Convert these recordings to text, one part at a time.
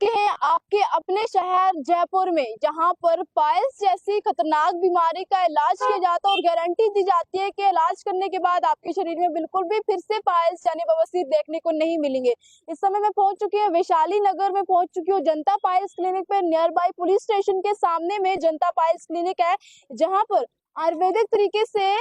चुके हैं आपके अपने शहर जयपुर में, जहां पर पाइल्स जैसी खतरनाक बीमारी का इलाज किया जाता है और गारंटी दी जाती है कि इलाज करने के बाद आपके शरीर में बिल्कुल भी फिर से पाइल्स यानी बवासीर देखने को नहीं मिलेंगे। इस समय मैं पहुंच चुकी हूँ वैशाली नगर में, पहुंच चुकी हूँ जनता पाइल्स क्लिनिक पे। नियर बाई पुलिस स्टेशन के सामने में जनता पाइल्स क्लिनिक है, जहाँ पर आयुर्वेदिक तरीके से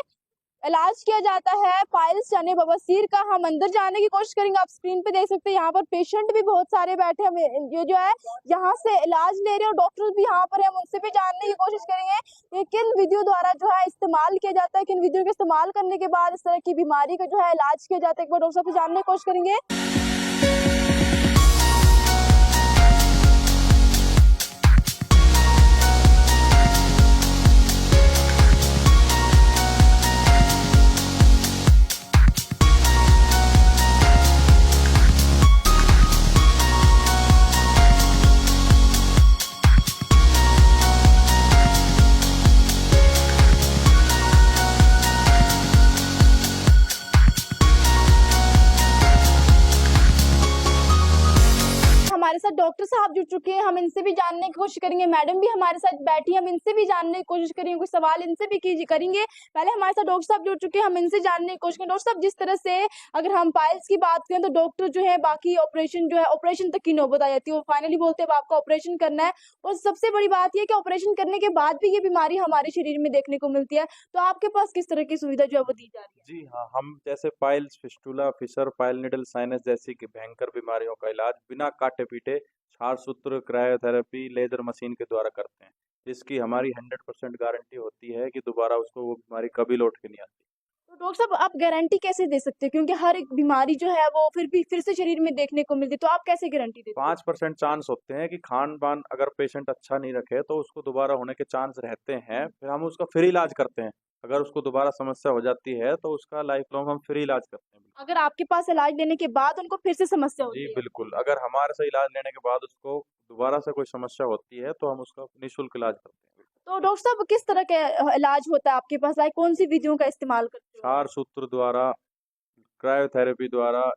इलाज किया जाता है पाइल्स यानी बवासीर का। हम अंदर जाने की कोशिश करेंगे। आप स्क्रीन पे देख सकते हैं यहाँ पर पेशेंट भी बहुत सारे बैठे हैं, ये जो है यहाँ से इलाज ले रहे हैं और डॉक्टर भी यहाँ पर है, हम उनसे भी जानने की कोशिश करेंगे कि किन विधियों द्वारा जो है इस्तेमाल किया जाता है, किन विधियों के इस्तेमाल करने के बाद इस तरह की बीमारी का जो है इलाज किया जाता है। एक बार डॉक्टर साहब से जानने की कोशिश करेंगे। हमारे साथ डॉक्टर साहब जुड़ चुके हैं, हम इनसे भी जानने की कोशिश करेंगे। मैडम भी हमारे साथ बैठी हैं, हम इनसे भी जानने की कोशिश करेंगे, कुछ सवाल इनसे भी करेंगे। पहले हमारे साथ डॉक्टर साहब जुड़ चुके हैं, हम इनसे जानने की कोशिश करेंगे। डॉक्टर साहब, जिस तरह से अगर हम पाइल्स की बात करें तो डॉक्टर जो है बाकी ऑपरेशन जो है ऑपरेशन तक की नौबत आ जाती है, वो फाइनली बोलते हैं अब आपका ऑपरेशन करना है। और सबसे बड़ी बात यह कि ऑपरेशन करने के बाद भी ये बीमारी हमारे शरीर में देखने को मिलती है, तो आपके पास किस तरह की सुविधा जो है वो दी जा रही है? जी हाँ, हम जैसे piles, fistula, fissure, pile needle sinus जैसी कि भयंकर बीमारियों का इलाज बिना काटे पीटे क्षार सूत्र, क्रायोथेरेपी, लेजर मशीन के द्वारा करते हैं। इसकी हमारी 100% गारंटी होती है कि दोबारा उसको वो बीमारी कभी लौट के नहीं आती। तो डॉक्टर साहब, आप गारंटी कैसे दे सकते हैं, क्योंकि हर एक बीमारी जो है वो फिर से शरीर में देखने को मिलती है, तो आप कैसे गारंटी देते हैं? 5% चांस होते हैं कि खान पान अगर पेशेंट अच्छा नहीं रखे तो उसको दोबारा होने के चांस रहते हैं। फिर हम उसका फ्री इलाज करते हैं। अगर उसको दोबारा समस्या हो जाती है तो उसका लाइफ लॉन्ग हम फ्री इलाज करते हैं। अगर आपके पास इलाज लेने के बाद उनको फिर से समस्या जी होती है? बिल्कुल, अगर हमारे से इलाज लेने के बाद उसको दोबारा से कोई समस्या होती है तो हम उसका निःशुल्क इलाज करते हैं। तो डॉक्टर साहब, किस तरह के इलाज होता है आपके पास, लाइक कौन सी विधियों का इस्तेमाल करते हो? क्षार सूत्र द्वारा, क्रायोथेरेपी द्वारा,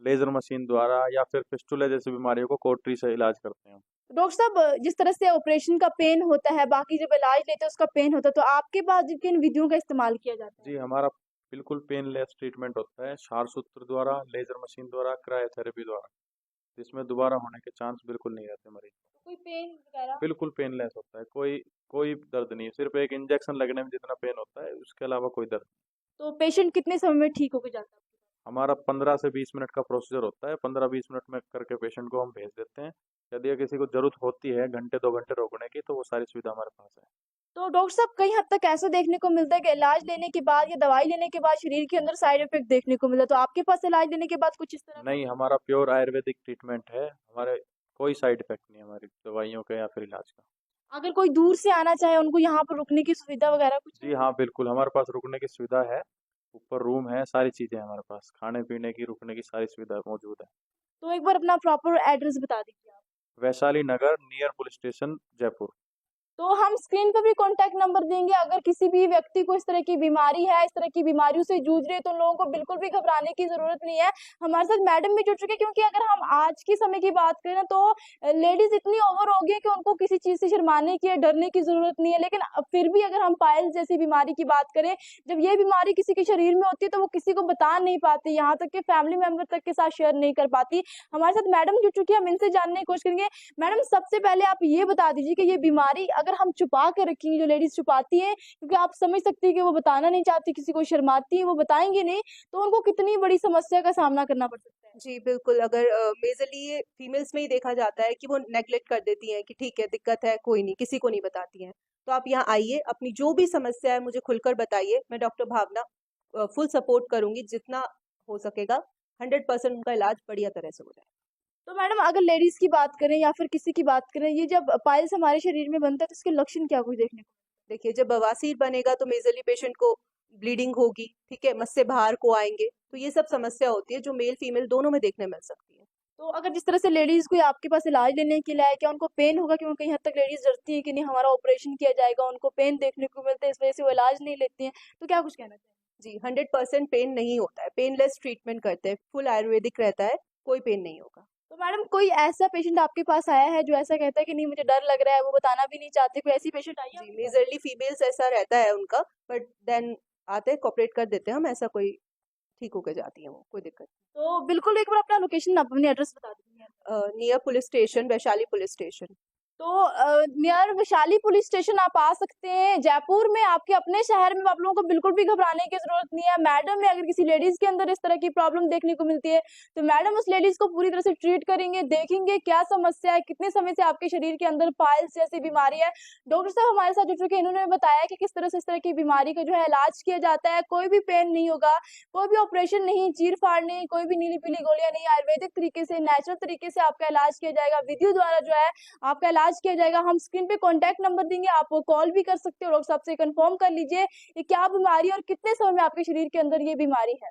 लेजर मशीन द्वारा या फिर फिस्टुला जैसी बीमारियों को कोटरी से इलाज करते हैं। डॉक्टर साहब, जिस तरह से ऑपरेशन का पेन होता है, बाकी जब इलाज लेते हैं उसका पेन होता है, तो आपके पास किन विधियों का इस्तेमाल किया जाता है? जी, हमारा बिल्कुल पेनलेस ट्रीटमेंट होता है, क्षार सूत्र द्वारा, लेजर मशीन द्वारा, क्रायोथेरेपी द्वारा, जिसमें दोबारा होने के चांस बिल्कुल नहीं रहते मरीज। कोई पेन वगैरह? बिल्कुल पेनलेस होता है, कोई कोई दर्द नहीं, सिर्फ एक इंजेक्शन लगने में जितना पेन होता है उसके अलावा कोई दर्द नहीं। तो पेशेंट कितने समय में ठीक होकर जाता है? हमारा 15 से 20 मिनट का प्रोसीजर होता है। 15-20 मिनट में करके पेशेंट को हम भेज देते हैं। यदि किसी को ज़रूरत होती है घंटे 2 घंटे रोकने की तो वो सारी सुविधा हमारे पास है। तो डॉक्टर साहब, कई हद तक ऐसा देखने को मिलता है कि इलाज लेने के बाद या दवाई लेने के बाद शरीर के अंदर साइड इफेक्ट देखने को मिला, तो आपके पास इलाज लेने के बाद कुछ इस तरह का? नहीं, हमारा प्योर आयुर्वेदिक ट्रीटमेंट है। हमारे कोई साइड इफ़ेक्ट नहीं है हमारी दवाइयों का या फिर इलाज का। अगर कोई दूर से आना चाहे, उनको यहाँ पर रुकने की सुविधा वगैरह कुछ है? जी हाँ, बिल्कुल हमारे पास रुकने की सुविधा है। ऊपर रूम है, सारी चीज़ें हैं हमारे पास। खाने-पीने की, रुकने की सारी सुविधा मौजूद है। तो एक बार अपना प्रॉपर एड्रेस बता दीजिए आप। वैशाली नगर नियर पुलिस स्टेशन जयपुर। तो हम स्क्रीन पर भी कॉन्टैक्ट नंबर देंगे। अगर किसी भी व्यक्ति को इस तरह की बीमारी है, इस तरह की बीमारियों से जूझ रहे हैं, तो उन लोगों को बिल्कुल भी घबराने की जरूरत नहीं है। हमारे साथ मैडम भी जुड़ चुके हैं, क्योंकि अगर हम आज के समय की बात करें ना, तो लेडीज इतनी ओवर हो गई है कि उनको किसी चीज से शर्माने की या डरने की जरूरत नहीं है। लेकिन फिर भी अगर हम पाइल्स जैसी बीमारी की बात करें, जब ये बीमारी किसी के शरीर में होती है तो वो किसी को बता नहीं पाती, यहाँ तक कि फैमिली मेंबर तक के साथ शेयर नहीं कर पाती। हमारे साथ मैडम जुड़ चुकी है, हम इनसे जानने की कोशिश करेंगे। मैडम, सबसे पहले आप ये बता दीजिए कि ये बीमारी अगर हम छुपा के रखेंगे, जो लेडीज छुपाती हैं, क्योंकि आप समझ सकती है कि वो बताना नहीं चाहती, किसी को शर्माती है, वो बताएंगे नहीं, तो उनको कितनी बड़ी समस्या का सामना करना पड़ सकता है? जी, बिल्कुल। अगर मेजरली ये फीमेल्स में ही देखा जाता है कि वो नेग्लेक्ट कर देती हैं कि ठीक है, दिक्कत है, कोई नहीं, किसी को नहीं बताती हैं। तो आप यहाँ आइए, अपनी जो भी समस्या है मुझे खुलकर बताइए। मैं डॉक्टर भावना फुल सपोर्ट करूँगी, जितना हो सकेगा 100% उनका इलाज बढ़िया तरह से हो जाएगा। तो मैडम, अगर लेडीज की बात करें या फिर किसी की बात करें, ये जब पाइल्स हमारे शरीर में बनता है तो इसके लक्षण क्या कुछ देखने को? देखिए, जब बवासीर बनेगा तो मेजरली पेशेंट को ब्लीडिंग होगी, ठीक है, मस्से बाहर को आएँगे, तो ये सब समस्या होती है जो मेल फीमेल दोनों में देखने मिल सकती है। तो अगर जिस तरह से लेडीज कोई आपके पास इलाज लेने के लिए आए, क्या उनको पेन होगा? क्योंकि कई हद तक लेडीज डरती है कि नहीं हमारा ऑपरेशन किया जाएगा, उनको पेन देखने को मिलता है, इस वजह से वो इलाज नहीं लेती हैं, तो क्या कुछ कहना चाहिए? जी, 100% पेन नहीं होता है, पेनलेस ट्रीटमेंट करते हैं, फुल आयुर्वेदिक रहता है, कोई पेन नहीं होगा। तो मैडम कोई ऐसा पेशेंट आपके पास आया है जो ऐसा कहता है कि नहीं मुझे डर लग रहा है, वो बताना भी नहीं चाहते, कोई ऐसी पेशेंट आई है जी, आपके पास? मेजरली फीमेल्स ऐसा रहता है उनका, बट देन आते हैं, कोऑपरेट कर देते हैं हम, ऐसा कोई ठीक होकर जाती है वो, कोई दिक्कत तो बिल्कुल एक बार अपना लोकेशन, अपनी एड्रेस बता दीजिए। नहीं। Near police station, Vaishali police station. तो नियर वैशाली पुलिस स्टेशन आप आ सकते हैं जयपुर में, आपके अपने शहर में। आप लोगों को बिल्कुल भी घबराने की जरूरत नहीं है। मैडम में अगर किसी लेडीज के अंदर इस तरह की प्रॉब्लम देखने को मिलती है तो मैडम उस लेडीज को पूरी तरह से ट्रीट करेंगे, देखेंगे क्या समस्या है, कितने समय से आपके शरीर के अंदर पाइल्स जैसी बीमारी है। डॉक्टर साहब हमारे साथ जुड़ चुके हैं, इन्होंने बताया कि किस तरह से इस तरह की बीमारी का जो है इलाज किया जाता है। कोई भी पेन नहीं होगा, कोई भी ऑपरेशन नहीं, चीर फाड़ नहीं, कोई भी नीली पीली गोलियां नहीं, आयुर्वेदिक तरीके से, नेचुरल तरीके से आपका इलाज किया जाएगा। विधियों द्वारा जो है आपका इलाज किया जाएगा। हम स्क्रीन पे कॉन्टैक्ट नंबर देंगे, आप वो कॉल भी कर सकते हो और डॉक्टर साहब से कंफर्म कर लीजिए ये क्या बीमारी है और कितने समय में आपके शरीर के अंदर ये बीमारी है।